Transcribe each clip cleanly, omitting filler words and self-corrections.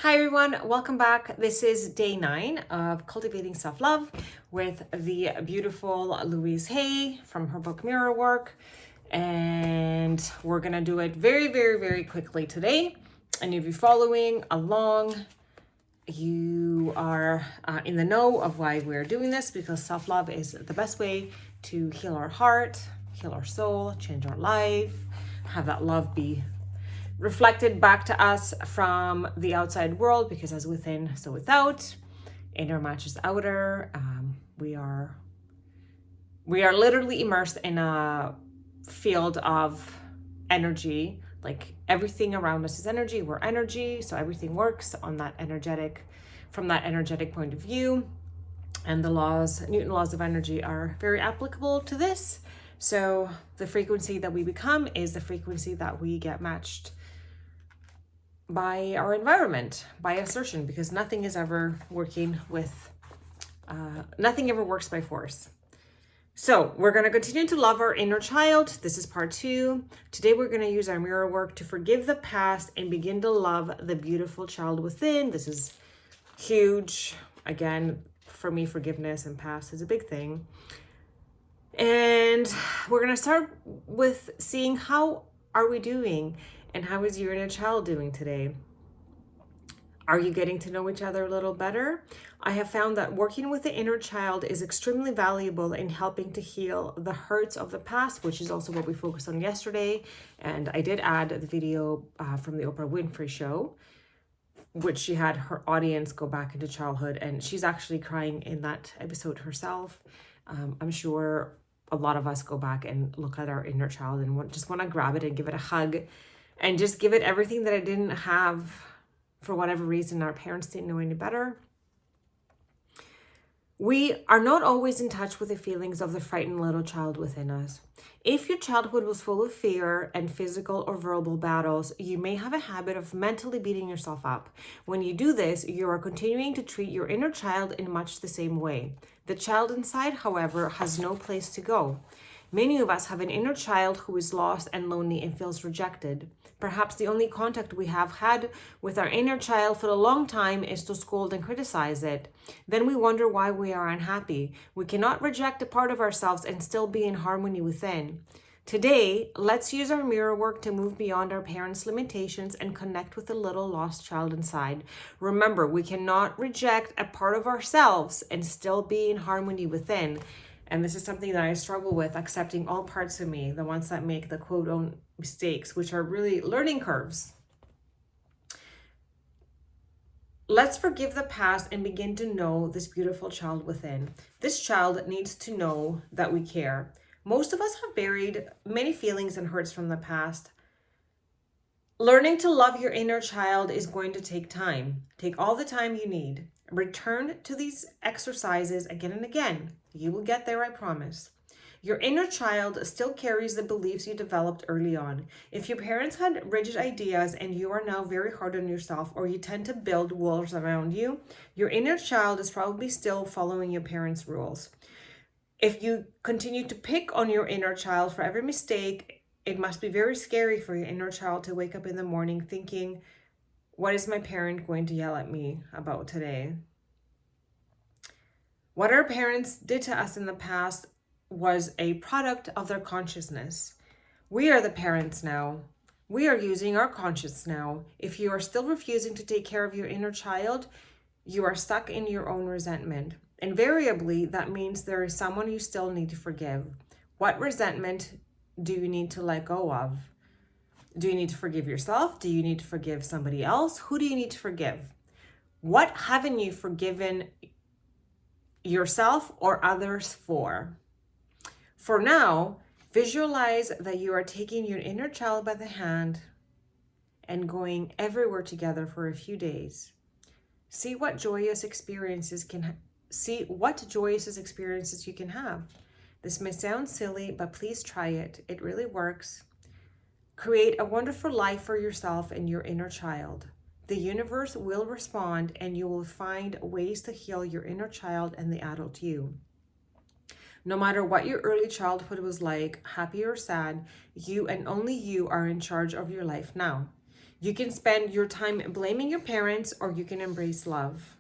Hi everyone, welcome back. This is day 9 of Cultivating Self-Love with the beautiful Louise Hay from her book Mirror Work. And we're gonna do it very quickly today. And if you're following along, you are in the know of why we're doing this, because self-love is the best way to heal our heart, heal our soul, change our life, have that love be reflected back to us from the outside world, because as within, so without. Inner matches outer. We are literally immersed in a field of energy. Like everything around us is energy. We're energy, so everything works on that from that energetic point of view. And the Newton laws of energy are very applicable to this. So the frequency that we become is the frequency that we get matched by our environment, by assertion, because nothing is ever working with, nothing ever works by force. So we're going to continue to love our inner child. This is part 2. Today we're going to use our mirror work to forgive the past and begin to love the beautiful child within. This is huge. Again, for me, forgiveness and past is a big thing. And we're going to start with seeing how are we doing. And how is your inner child doing today? Are you getting to know each other a little better? I have found that working with the inner child is extremely valuable in helping to heal the hurts of the past, which is also what we focused on yesterday. And I did add the video from the Oprah Winfrey show, which she had her audience go back into childhood. And she's actually crying in that episode herself. I'm sure a lot of us go back and look at our inner child and just want to grab it and give it a hug. And just give it everything that I didn't have for whatever reason. Our parents didn't know any better. We are not always in touch with the feelings of the frightened little child within us. If your childhood was full of fear and physical or verbal battles, you may have a habit of mentally beating yourself up. When you do this, you are continuing to treat your inner child in much the same way. The child inside, however, has no place to go. Many of us have an inner child who is lost and lonely and feels rejected. Perhaps the only contact we have had with our inner child for a long time is to scold and criticize it. Then we wonder why we are unhappy. We cannot reject a part of ourselves and still be in harmony within. Today, let's use our mirror work to move beyond our parents' limitations and connect with the little lost child inside. Remember, we cannot reject a part of ourselves and still be in harmony within. And this is something that I struggle with, accepting all parts of me, the ones that make the quote own mistakes, which are really learning curves. Let's forgive the past and begin to know this beautiful child within. This child needs to know that we care. Most of us have buried many feelings and hurts from the past. Learning to love your inner child is going to take time. Take all the time you need. Return to these exercises again and again. You will get there, I promise. Your inner child still carries the beliefs you developed early on. If your parents had rigid ideas and you are now very hard on yourself, or you tend to build walls around you, your inner child is probably still following your parents' rules. If you continue to pick on your inner child for every mistake, it must be very scary for your inner child to wake up in the morning thinking, what is my parent going to yell at me about today? What our parents did to us in the past was a product of their consciousness. We are the parents now. We are using our conscience now. If you are still refusing to take care of your inner child, you are stuck in your own resentment. Invariably, that means there is someone you still need to forgive. What resentment do you need to let go of? Do you need to forgive yourself? Do you need to forgive somebody else? Who do you need to forgive? What haven't you forgiven yourself or others for? For now, visualize that you are taking your inner child by the hand and going everywhere together for a few days. See what joyous experiences you can have. This may sound silly, but please try it. It really works. Create a wonderful life for yourself and your inner child. The universe will respond, and you will find ways to heal your inner child and the adult you. No matter what your early childhood was like, happy or sad, you and only you are in charge of your life now. You can spend your time blaming your parents, or you can embrace love.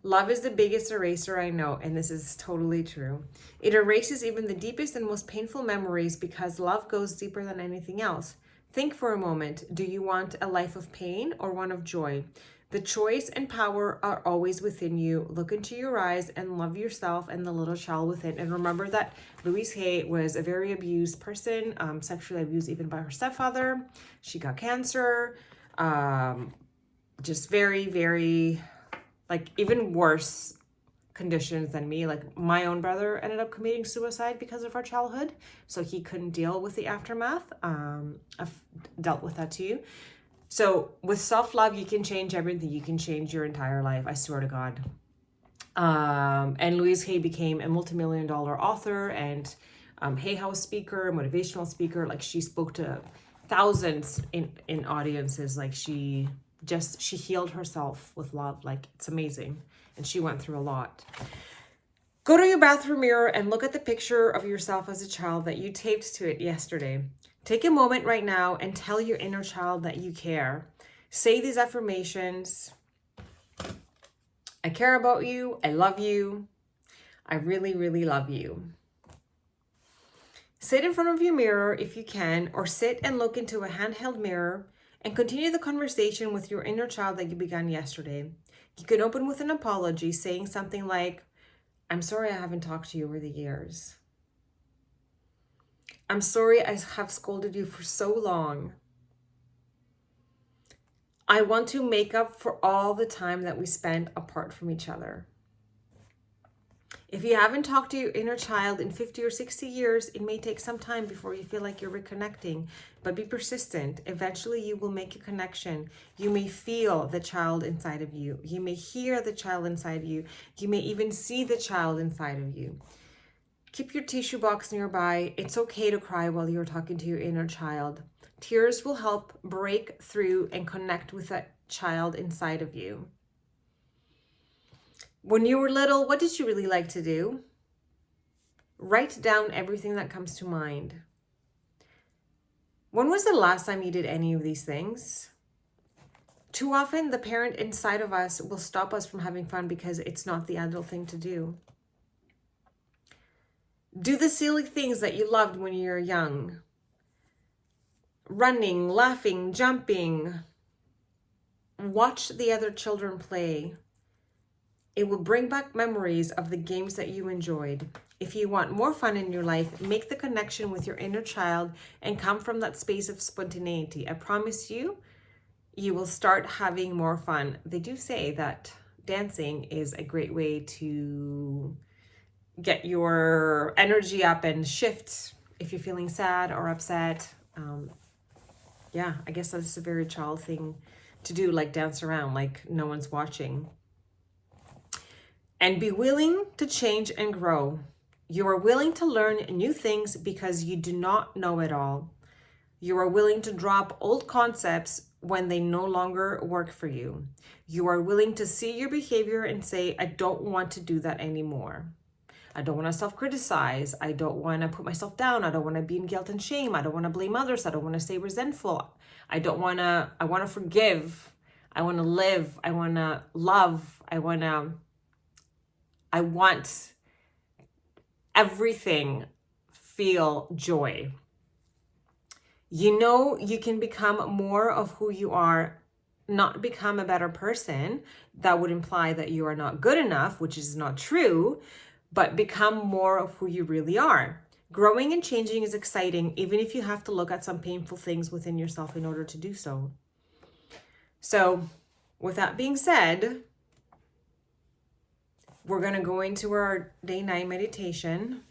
Love is the biggest eraser I know, and this is totally true. It erases even the deepest and most painful memories because love goes deeper than anything else. Think for a moment. Do you want a life of pain or one of joy? The choice and power are always within you. Look into your eyes and love yourself and the little child within. And remember that Louise Hay was a very abused person, sexually abused even by her stepfather. She got cancer. Just very, very, like, even worse conditions than me. Like, my own brother ended up committing suicide because of our childhood, so he couldn't deal with the aftermath. I've dealt with that too. So with self-love, you can change everything. You can change your entire life, I swear to God. And Louise Hay became a multi-million-dollar author and Hay House speaker, motivational speaker. Like, she spoke to thousands in audiences. Like, she healed herself with love. Like, it's amazing. And she went through a lot. Go to your bathroom mirror and look at the picture of yourself as a child that you taped to it yesterday. Take a moment right now and tell your inner child that you care. Say these affirmations. I care about you. I love you. I really, really love you. Sit in front of your mirror if you can, or sit and look into a handheld mirror and continue the conversation with your inner child that you began yesterday. You can open with an apology, saying something like, I'm sorry I haven't talked to you over the years. I'm sorry I have scolded you for so long. I want to make up for all the time that we spent apart from each other. If you haven't talked to your inner child in 50 or 60 years, it may take some time before you feel like you're reconnecting, but be persistent. Eventually, you will make a connection. You may feel the child inside of you. You may hear the child inside of you. You may even see the child inside of you. Keep your tissue box nearby. It's okay to cry while you're talking to your inner child. Tears will help break through and connect with that child inside of you. When you were little, what did you really like to do? Write down everything that comes to mind. When was the last time you did any of these things? Too often, the parent inside of us will stop us from having fun because it's not the adult thing to do. Do the silly things that you loved when you were young. Running, laughing, jumping. Watch the other children play. It will bring back memories of the games that you enjoyed. If you want more fun in your life, make the connection with your inner child and come from that space of spontaneity. I promise you, you will start having more fun. They do say that dancing is a great way to get your energy up and shift if you're feeling sad or upset. Yeah, I guess that's a very child thing to do, like dance around like no one's watching. And be willing to change and grow. You are willing to learn new things because you do not know it all. You are willing to drop old concepts when they no longer work for you. You are willing to see your behavior and say, I don't want to do that anymore. I don't want to self-criticize. I don't want to put myself down. I don't want to be in guilt and shame. I don't want to blame others. I don't want to stay resentful. I want to forgive. I want to live. I want to love. I want everything feel joy. You know, you can become more of who you are, not become a better person. That would imply that you are not good enough, which is not true, but become more of who you really are. Growing and changing is exciting, even if you have to look at some painful things within yourself in order to do so. So, with that being said, we're going to go into our day 9 meditation,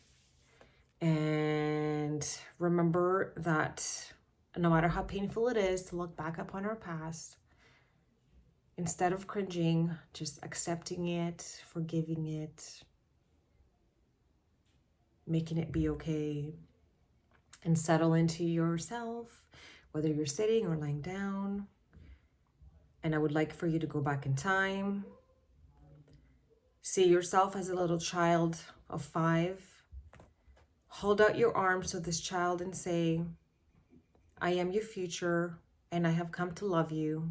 and remember that no matter how painful it is to look back upon our past, instead of cringing, just accepting it, forgiving it, making it be okay, and settle into yourself, whether you're sitting or lying down. And I would like for you to go back in time. See yourself as a little child of 5. Hold out your arms to this child and say, I am your future. and I have come to love you.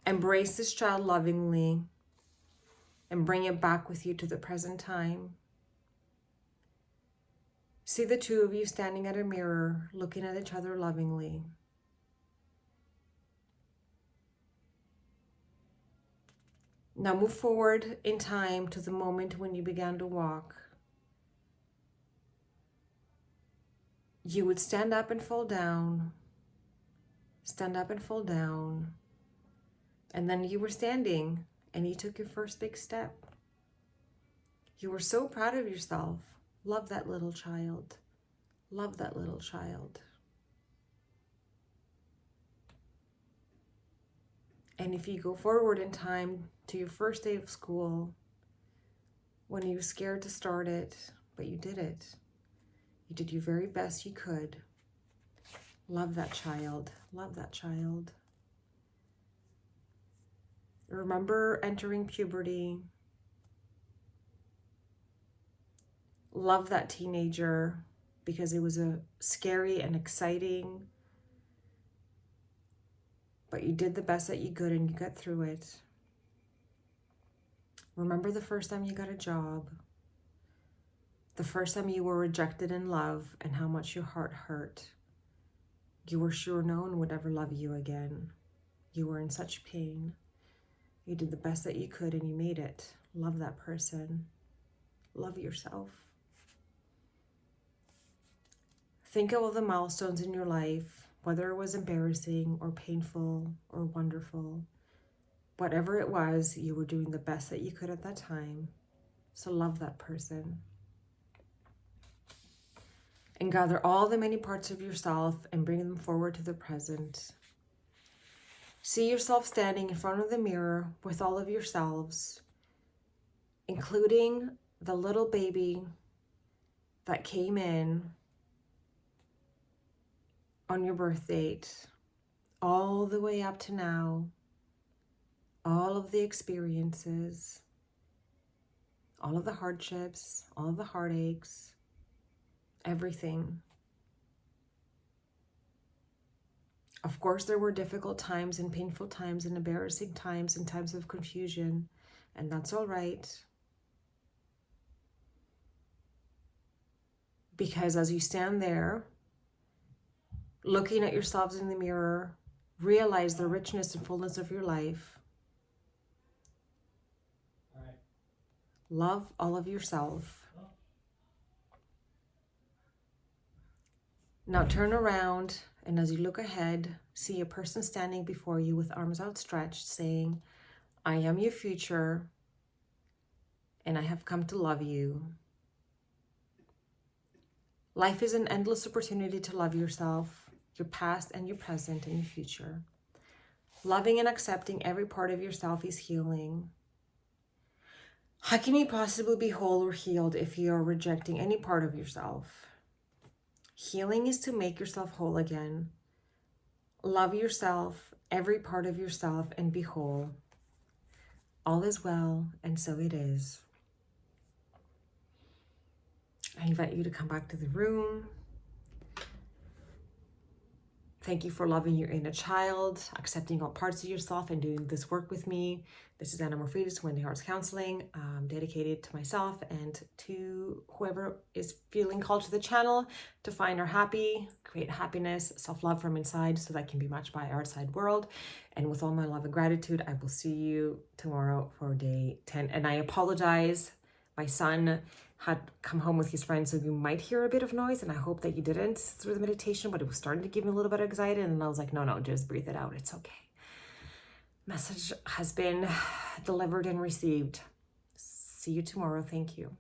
Embrace this child lovingly and bring it back with you to the present time. See the two of you standing at a mirror, looking at each other lovingly. Now move forward in time to the moment when you began to walk. You would stand up and fall down, stand up and fall down, and then you were standing and you took your first big step. You were so proud of yourself. Love that little child. Love that little child. And if you go forward in time to your first day of school, when you were scared to start it, but you did it. You did your very best you could. Love that child. Love that child. Remember entering puberty. Love that teenager because it was a scary and exciting, but you did the best that you could and you got through it. Remember the first time you got a job, the first time you were rejected in love and how much your heart hurt. You were sure no one would ever love you again. You were in such pain. You did the best that you could and you made it. Love that person. Love yourself. Think of all the milestones in your life, whether it was embarrassing or painful or wonderful. Whatever it was, you were doing the best that you could at that time. So love that person. And gather all the many parts of yourself and bring them forward to the present. See yourself standing in front of the mirror with all of yourselves, including the little baby that came in on your birth date, all the way up to now, all of the experiences, all of the hardships, all of the heartaches, everything. Of course, there were difficult times and painful times and embarrassing times and times of confusion, and that's all right. Because as you stand there, looking at yourselves in the mirror, realize the richness and fullness of your life. Love all of yourself. Now turn around, and as you look ahead, see a person standing before you with arms outstretched, saying, I am your future, and I have come to love you. Life is an endless opportunity to love yourself, your past and your present and your future. Loving and accepting every part of yourself is healing. How can you possibly be whole or healed if you are rejecting any part of yourself? Healing is to make yourself whole again. Love yourself, every part of yourself, and be whole. All is well, and so it is. I invite you to come back to the room. Thank you for loving your inner child, accepting all parts of yourself, and doing this work with me. This is Anna Morfridis, Wendy Hearts Counseling, dedicated to myself and to whoever is feeling called to the channel to find our happy, create happiness, self-love from inside so that can be matched by our outside world. And with all my love and gratitude, I will see you tomorrow for day 10. And I apologize. My son had come home with his friends, so you might hear a bit of noise, and I hope that you didn't through the meditation, but it was starting to give me a little bit of anxiety, and I was like, no, just breathe it out. It's okay. Message has been delivered and received. See you tomorrow. Thank you.